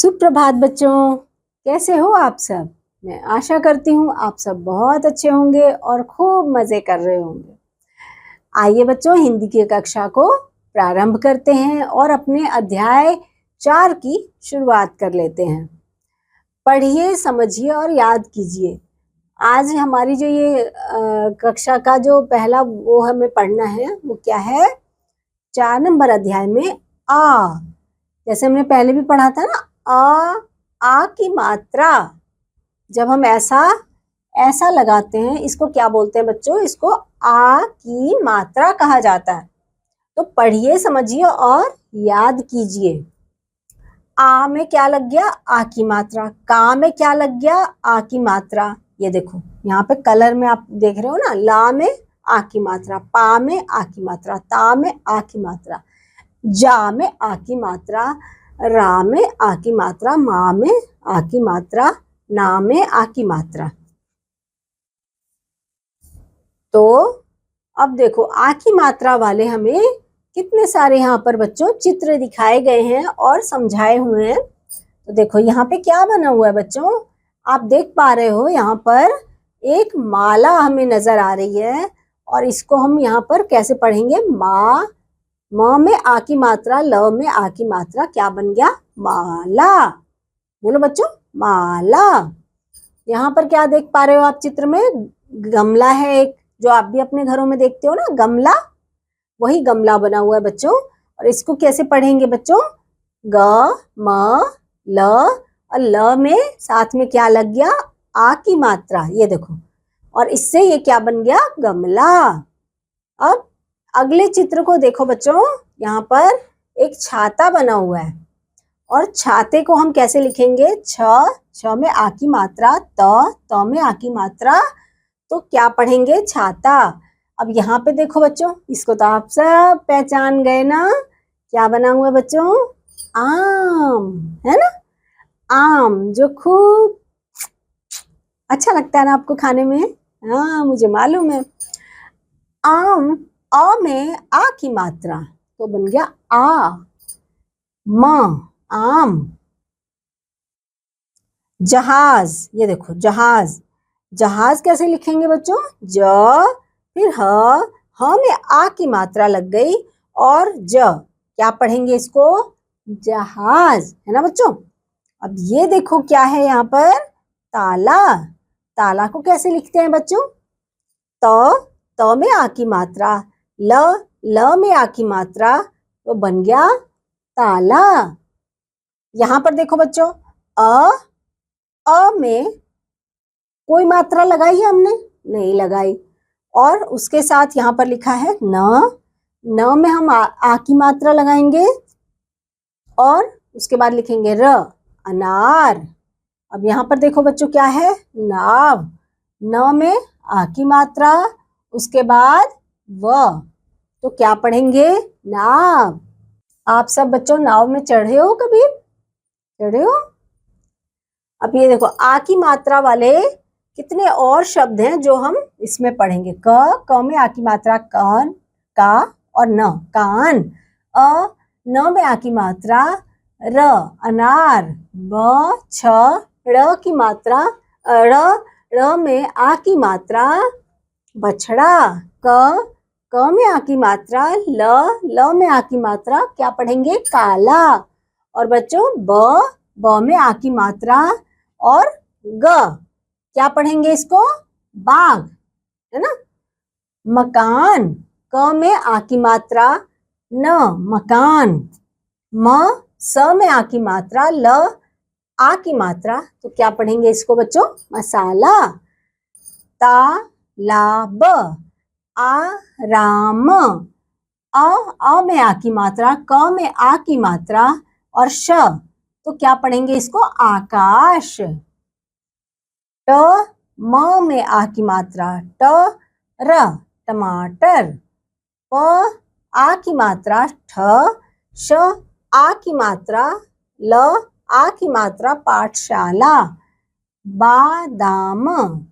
सुप्रभात बच्चों, कैसे हो आप सब। मैं आशा करती हूँ आप सब बहुत अच्छे होंगे और खूब मज़े कर रहे होंगे। आइए बच्चों, हिंदी की कक्षा को प्रारंभ करते हैं और अपने अध्याय 4 की शुरुआत कर लेते हैं। पढ़िए, समझिए और याद कीजिए। आज हमारी जो ये कक्षा का जो पहला वो हमें पढ़ना है वो क्या है, 4 नंबर अध्याय में आ। जैसे हमने पहले भी पढ़ा था ना, आ की मात्रा जब हम ऐसा लगाते हैं, इसको क्या बोलते हैं बच्चों? इसको आ की मात्रा कहा जाता है। तो पढ़िए, समझिए और याद कीजिए। आ में क्या लग गया? आ की मात्रा। का में क्या लग गया? आ की मात्रा। ये देखो यहाँ पे कलर में आप देख रहे हो ना, ला में आ की मात्रा, पा में आ की मात्रा, ता में आ की मात्रा, जा में आ की मात्रा, रा में आ की मात्रा, मा में आ की मात्रा, ना में आ की मात्रा। तो अब देखो आ की मात्रा वाले हमें कितने सारे यहाँ पर बच्चों चित्र दिखाए गए हैं और समझाए हुए हैं। तो देखो यहाँ पे क्या बना हुआ है बच्चों, आप देख पा रहे हो यहाँ पर एक माला हमें नजर आ रही है और इसको हम यहाँ पर कैसे पढ़ेंगे? मा, म में आ की मात्रा, ल में आ की मात्रा, क्या बन गया? माला। बोलो बच्चों, माला। यहाँ पर क्या देख पा रहे हो आप चित्र में? गमला है एक, जो आप भी अपने घरों में देखते हो ना, गमला। वही गमला बना हुआ है बच्चों। और इसको कैसे पढ़ेंगे बच्चों? ग, म, ल, और ल में साथ में क्या लग गया? आ की मात्रा। ये देखो, और इससे ये क्या बन गया? गमला। अब अगले चित्र को देखो बच्चों, यहाँ पर एक छाता बना हुआ है और छाते को हम कैसे लिखेंगे? छ में आ की मात्रा, त में आ की मात्रा, तो क्या पढ़ेंगे? छाता। अब यहाँ पे देखो बच्चों, इसको तो आप सब पहचान गए ना, क्या बना हुआ है बच्चों? आम, है ना? आम जो खूब अच्छा लगता है ना आपको खाने में। हाँ, मुझे मालूम है। आम, अ में आ की मात्रा, तो बन गया आ। म, आम। जहाज, ये देखो जहाज। जहाज कैसे लिखेंगे बच्चों? ज, फिर ह में आ की मात्रा लग गई और ज, क्या पढ़ेंगे इसको? जहाज, है ना बच्चों? अब ये देखो क्या है यहाँ पर? ताला। ताला को कैसे लिखते हैं बच्चों? त में आ की मात्रा, ल में आ की मात्रा, तो बन गया ताला। यहाँ पर देखो बच्चों, अ में कोई मात्रा लगाई है हमने? नहीं लगाई। और उसके साथ यहाँ पर लिखा है न में हम आ की मात्रा लगाएंगे और उसके बाद लिखेंगे र, अनार। अब यहाँ पर देखो बच्चों क्या है? नाव। न में आ की मात्रा, उसके बाद व, तो क्या पढ़ेंगे? नाव। आप सब बच्चों नाव में चढ़े हो कभी? चढ़े हो? अब ये देखो आ की मात्रा वाले कितने और शब्द हैं जो हम इसमें पढ़ेंगे। क में आ की मात्रा, कान, का, और न, कान। न में आ की मात्रा, र, अनार। ब, छ, ड़ की मात्रा, ड़ में आ की मात्रा, बछड़ा। क में आ की मात्रा, ल में आ की मात्रा, क्या पढ़ेंगे? काला। और बच्चों ब में आ की मात्रा और ग, क्या पढ़ेंगे इसको? बाघ, है ना? मकान। क में आ की मात्रा, न, मकान। स में आ की मात्रा, ल, आ की मात्रा, तो क्या पढ़ेंगे इसको बच्चों? मसाला। तालाब, आराम। अ में आ की मात्रा, क में आ की मात्रा और श, तो क्या पढ़ेंगे इसको? आकाश। ट, म में आ की मात्रा, ट, र, टमाटर। प, आ की मात्रा, ठ, श, आ की मात्रा, ल, आ की मात्रा, पाठशाला। बादाम।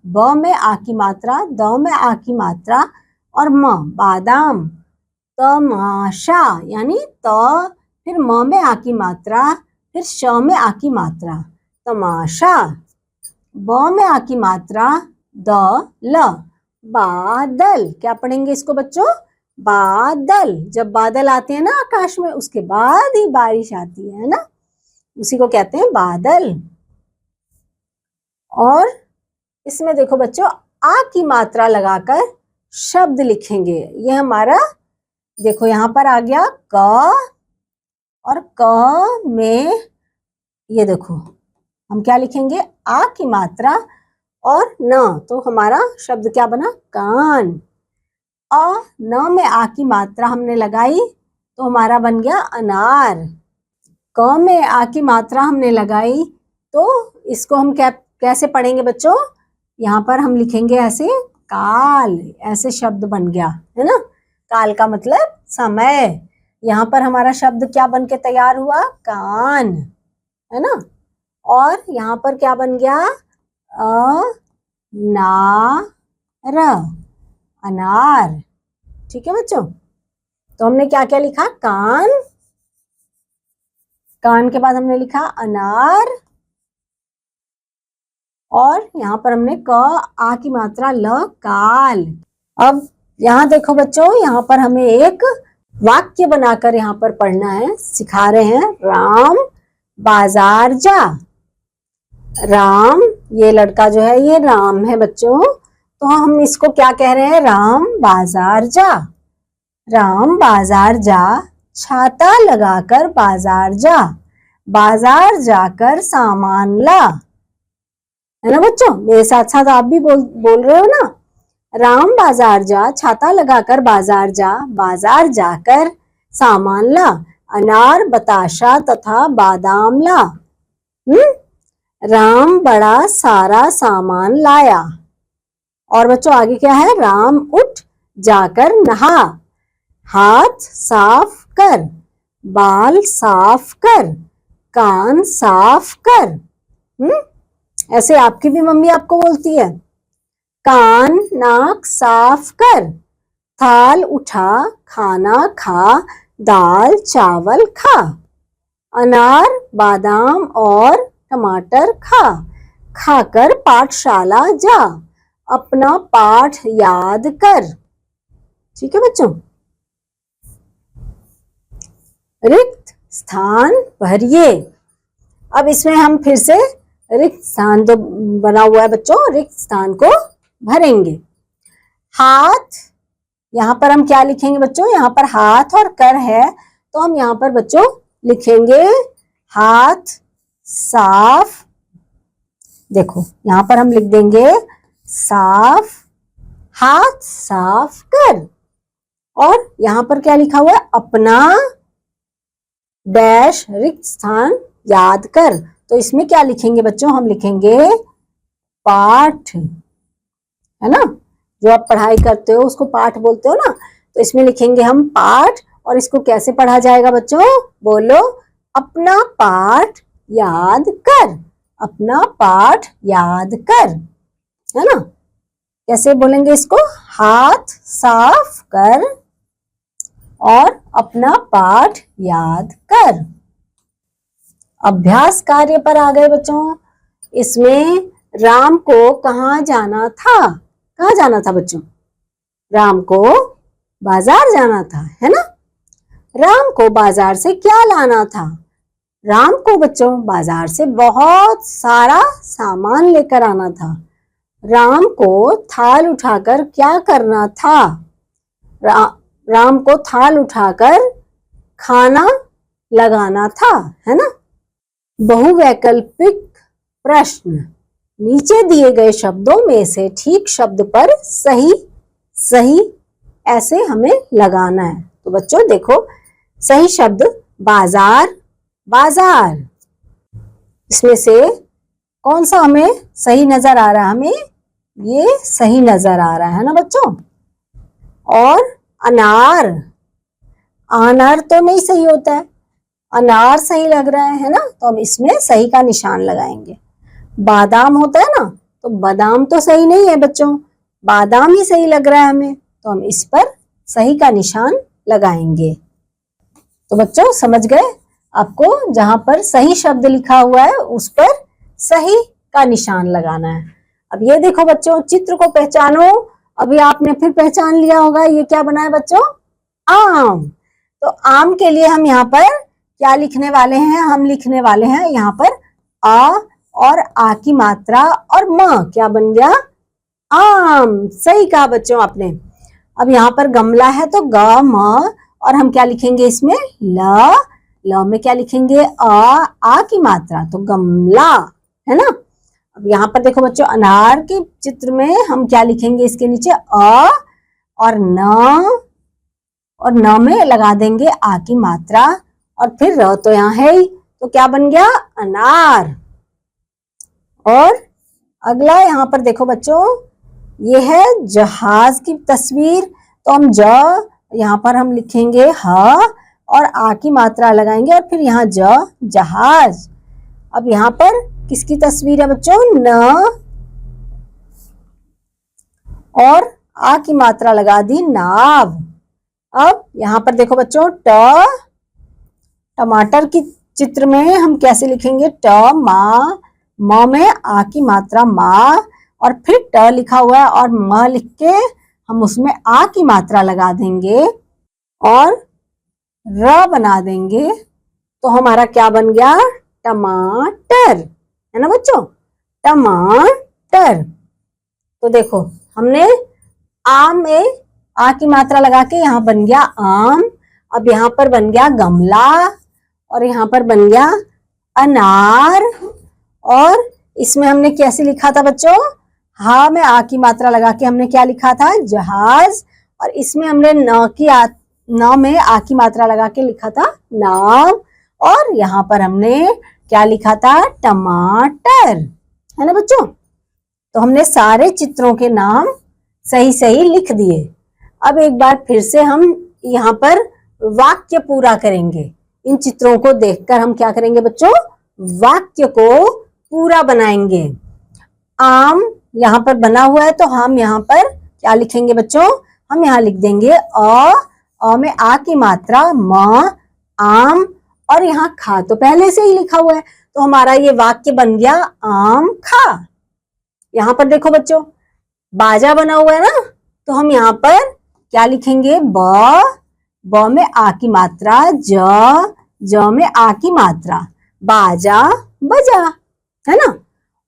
ब में आ की मात्रा, द में आ की मात्रा और म, बादाम। तमाशा, यानी त, फिर म में आ की मात्रा, फिर श में आ की मात्रा तमाशा, ब में आ की मात्रा द ल बादल। क्या पढ़ेंगे इसको बच्चों? बादल। जब बादल आते हैं ना आकाश में, उसके बाद ही बारिश आती है ना, उसी को कहते हैं बादल। और इसमें देखो बच्चों, आ की मात्रा लगाकर शब्द लिखेंगे। ये हमारा देखो यहाँ पर आ गया क, और क में ये देखो हम क्या लिखेंगे? आ की मात्रा और न, तो हमारा शब्द क्या बना? कान। अ न में आ की मात्रा हमने लगाई तो हमारा बन गया अनार। क में आ की मात्रा हमने लगाई तो इसको हम कैसे पढ़ेंगे बच्चों? यहाँ पर हम लिखेंगे ऐसे काल, ऐसे शब्द बन गया है ना। काल का मतलब समय। यहाँ पर हमारा शब्द क्या बन के तैयार हुआ? कान, है ना। और यहाँ पर क्या बन गया? अनार, अनार। ठीक है बच्चों, तो हमने क्या क्या लिखा? कान, कान के बाद हमने लिखा अनार, और यहाँ पर हमने क आ की मात्रा ल काल। अब यहाँ देखो बच्चों, यहाँ पर हमें एक वाक्य बनाकर यहाँ पर पढ़ना है, सिखा रहे हैं। राम बाजार जा। राम, ये लड़का जो है ये राम है बच्चों, तो हम इसको क्या कह रहे हैं? राम बाजार जा। राम बाजार जा, छाता लगाकर बाजार जा, बाजार जाकर सामान ला। है ना बच्चों, मेरे साथ साथ आप भी बोल रहे हो ना। राम बाजार जा, छाता लगाकर बाजार जा, बाजार जाकर सामान ला, अनार बताशा तथा बादाम ला। राम बड़ा सारा सामान लाया। और बच्चों आगे क्या है? राम उठ जाकर नहा, हाथ साफ कर, बाल साफ कर, कान साफ कर। ऐसे आपकी भी मम्मी आपको बोलती है। कान नाक साफ कर, थाल उठा, खाना खा, दाल चावल खा, अनार बादाम और टमाटर खा, खाकर पाठशाला जा, अपना पाठ याद कर। ठीक है बच्चों। रिक्त स्थान भरिए। अब इसमें हम फिर से रिक्त स्थान तो बना हुआ है बच्चों, रिक्त स्थान को भरेंगे। हाथ, यहाँ पर हम क्या लिखेंगे बच्चों? यहाँ पर हाथ और कर है, तो हम यहाँ पर बच्चों लिखेंगे हाथ साफ। देखो यहाँ पर हम लिख देंगे साफ, हाथ साफ कर। और यहाँ पर क्या लिखा हुआ है? अपना डैश रिक्त स्थान याद कर। तो इसमें क्या लिखेंगे बच्चों? हम लिखेंगे पाठ, है ना। जो आप पढ़ाई करते हो उसको पाठ बोलते हो ना, तो इसमें लिखेंगे हम पाठ। और इसको कैसे पढ़ा जाएगा बच्चों? बोलो, अपना पाठ याद कर, अपना पाठ याद कर, है ना। कैसे बोलेंगे इसको? हाथ साफ कर और अपना पाठ याद कर। अभ्यास कार्य पर आ गए बच्चों। इसमें राम को कहाँ जाना था? कहाँ जाना था बच्चों? राम को बाजार जाना था, है ना। राम को बाजार से क्या लाना था? राम को बच्चों बाजार से बहुत सारा सामान लेकर आना था। राम को थाल उठाकर क्या करना था? राम को थाल उठाकर खाना लगाना था, है ना। बहुवैकल्पिक प्रश्न। नीचे दिए गए शब्दों में से ठीक शब्द पर सही सही ऐसे हमें लगाना है। तो बच्चों देखो, सही शब्द बाजार, बाजार। इसमें से कौन सा हमें सही नजर आ रहा है? हमें ये सही नजर आ रहा है ना बच्चों। और अनार, अनार तो नहीं सही होता है, अनार सही लग रहा है ना, तो हम इसमें सही का निशान लगाएंगे। बादाम होता है ना, तो बादाम तो सही नहीं है बच्चों, बादाम ही सही लग रहा है हमें, तो हम इस पर सही का निशान लगाएंगे। तो बच्चों समझ गए। आपको जहां पर सही शब्द लिखा हुआ है उस पर सही का निशान लगाना है। अब ये देखो बच्चों, चित्र को पहचानो। अभी आपने फिर पहचान लिया होगा ये क्या बना है बच्चों, आम। तो आम के लिए हम यहाँ पर क्या लिखने वाले हैं, हम लिखने वाले हैं यहाँ पर आ और आ की मात्रा और म, क्या बन गया, आम। सही कहा बच्चों आपने। अब यहाँ पर गमला है तो ग म, और हम क्या लिखेंगे इसमें, ल में क्या लिखेंगे, आ की मात्रा, तो गमला, है ना। अब यहाँ पर देखो बच्चों, अनार के चित्र में हम क्या लिखेंगे, इसके नीचे अ और न में लगा देंगे आ की मात्रा, और फिर र तो यहाँ है ही, तो क्या बन गया, अनार। और अगला यहाँ पर देखो बच्चों, ये है जहाज की तस्वीर। तो हम यहाँ पर हम लिखेंगे ह और आ की मात्रा लगाएंगे, और फिर यहाँ जहाज। अब यहाँ पर किसकी तस्वीर है बच्चों, न, और आ की मात्रा लगा दी, नाव। अब यहाँ पर देखो बच्चों, टमाटर की चित्र में हम कैसे लिखेंगे, म में आ की मात्रा मा, और फिर ट लिखा हुआ है और म लिख के हम उसमें आ की मात्रा लगा देंगे और र बना देंगे, तो हमारा क्या बन गया, टमाटर, है ना बच्चों, टमाटर। तो देखो हमने आम में आ की मात्रा लगा के यहाँ बन गया आम। अब यहाँ पर बन गया गमला, और यहाँ पर बन गया अनार, और इसमें हमने कैसे लिखा था बच्चों, हा में आ की मात्रा लगा के हमने क्या लिखा था, जहाज, और इसमें हमने न में आ की मात्रा लगा के लिखा था नाव, और यहाँ पर हमने क्या लिखा था, टमाटर, है ना बच्चों। तो हमने सारे चित्रों के नाम सही सही लिख दिए। अब एक बार फिर से हम यहाँ पर वाक्य पूरा करेंगे। इन चित्रों को देखकर हम क्या करेंगे बच्चों, वाक्य को पूरा बनाएंगे। आम यहाँ पर बना हुआ है, तो हम यहाँ पर क्या लिखेंगे बच्चों, हम यहाँ लिख देंगे अ में आ की मात्रा म, आम, और यहाँ खा तो पहले से ही लिखा हुआ है, तो हमारा ये वाक्य बन गया आम खा। यहाँ पर देखो बच्चों, बाजा बना हुआ है ना, तो हम यहाँ पर क्या लिखेंगे, ब में आ की मात्रा, ज में आ की मात्रा, बाजा बजा, है ना।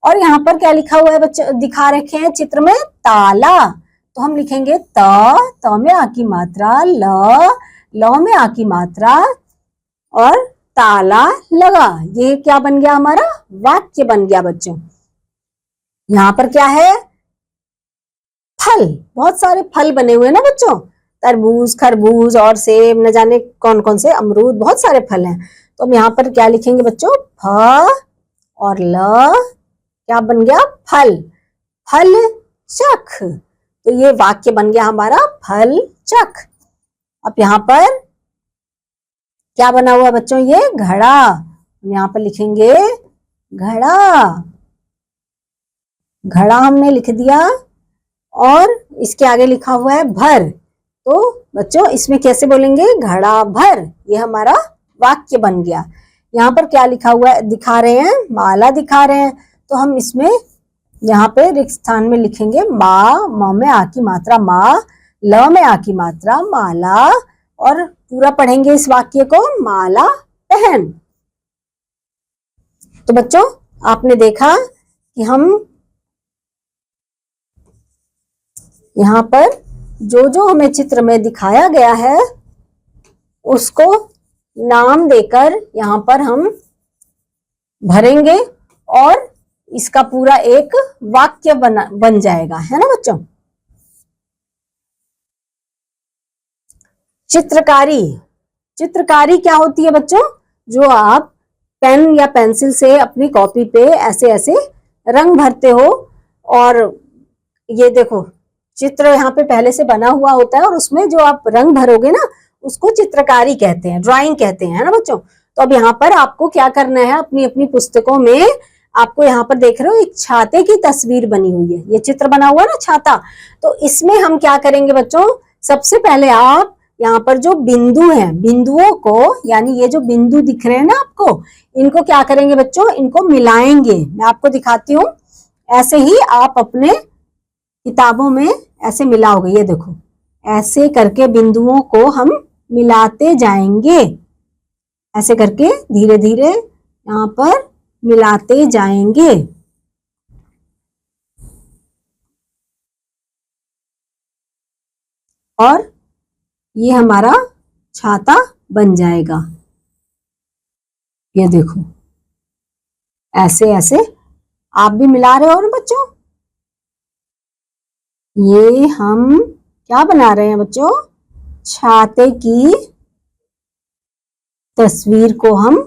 और यहाँ पर क्या लिखा हुआ है बच्चों, दिखा रखे हैं चित्र में, ताला, तो हम लिखेंगे त में आ की मात्रा, ल में आ की मात्रा, और ताला लगा। ये क्या बन गया, हमारा वाक्य बन गया बच्चों। यहाँ पर क्या है, फल, बहुत सारे फल बने हुए ना बच्चों, तरबूज, खरबूज और सेब, न जाने कौन कौन से, अमरूद, बहुत सारे फल हैं। तो हम यहाँ पर क्या लिखेंगे बच्चों, फ और ल, क्या बन गया, फल, फल चख। तो ये वाक्य बन गया हमारा फल चख। अब यहाँ पर क्या बना हुआ बच्चों, ये घड़ा, हम यहाँ पर लिखेंगे घड़ा, घड़ा हमने लिख दिया, और इसके आगे लिखा हुआ है भर, तो बच्चों इसमें कैसे बोलेंगे, घड़ा भर। ये हमारा वाक्य बन गया। यहाँ पर क्या लिखा हुआ है, दिखा रहे हैं, माला दिखा रहे हैं, तो हम इसमें यहाँ पे रिक्त स्थान में लिखेंगे म में आ की मात्रा मा, ल में आ की मात्रा माला, और पूरा पढ़ेंगे इस वाक्य को, माला पहन। तो बच्चों आपने देखा कि हम यहाँ पर जो जो हमें चित्र में दिखाया गया है उसको नाम देकर यहाँ पर हम भरेंगे, और इसका पूरा एक वाक्य बन जाएगा, है ना बच्चों। चित्रकारी, चित्रकारी क्या होती है बच्चों, जो आप पेन या पेंसिल से अपनी कॉपी पे ऐसे ऐसे रंग भरते हो, और ये देखो चित्र यहाँ पे पहले से बना हुआ होता है, और उसमें जो आप रंग भरोगे ना उसको चित्रकारी कहते हैं, ड्राइंग कहते हैं, है ना बच्चों। तो अब यहाँ पर आपको क्या करना है, अपनी अपनी पुस्तकों में, आपको यहाँ पर देख रहे हो एक छाते की तस्वीर बनी हुई है, ये चित्र बना हुआ है ना छाता, तो इसमें हम क्या करेंगे बच्चों, सबसे पहले आप यहाँ पर जो बिंदु हैं, बिंदुओं को, यानी ये जो बिंदु दिख रहे हैं ना आपको, इनको क्या करेंगे बच्चों, इनको मिलाएंगे। मैं आपको दिखाती हूँ, ऐसे ही आप अपने किताबों में ऐसे मिलाओगे। ये देखो, ऐसे करके बिंदुओं को हम मिलाते जाएंगे, ऐसे करके धीरे धीरे यहाँ पर मिलाते जाएंगे। और ये हमारा छाता बन जाएगा। ये देखो, ऐसे ऐसे आप भी मिला रहे हो ना बच्चों। ये हम क्या बना रहे हैं बच्चों, छाते की तस्वीर को हम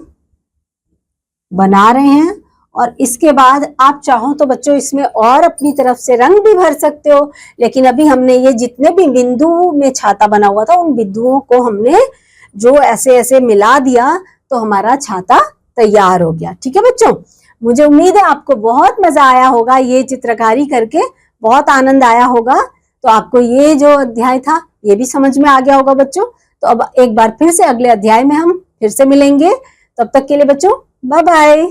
बना रहे हैं। और इसके बाद आप चाहो तो बच्चों इसमें और अपनी तरफ से रंग भी भर सकते हो, लेकिन अभी हमने ये जितने भी बिंदु में छाता बना हुआ था उन बिंदुओं को हमने जो ऐसे ऐसे मिला दिया तो हमारा छाता तैयार हो गया। ठीक है बच्चों, मुझे उम्मीद है आपको बहुत मजा आया होगा, ये चित्रकारी करके बहुत आनंद आया होगा। तो आपको ये जो अध्याय था ये भी समझ में आ गया होगा बच्चों। तो अब एक बार फिर से अगले अध्याय में हम फिर से मिलेंगे। तब तक के लिए बच्चों बाय बाय।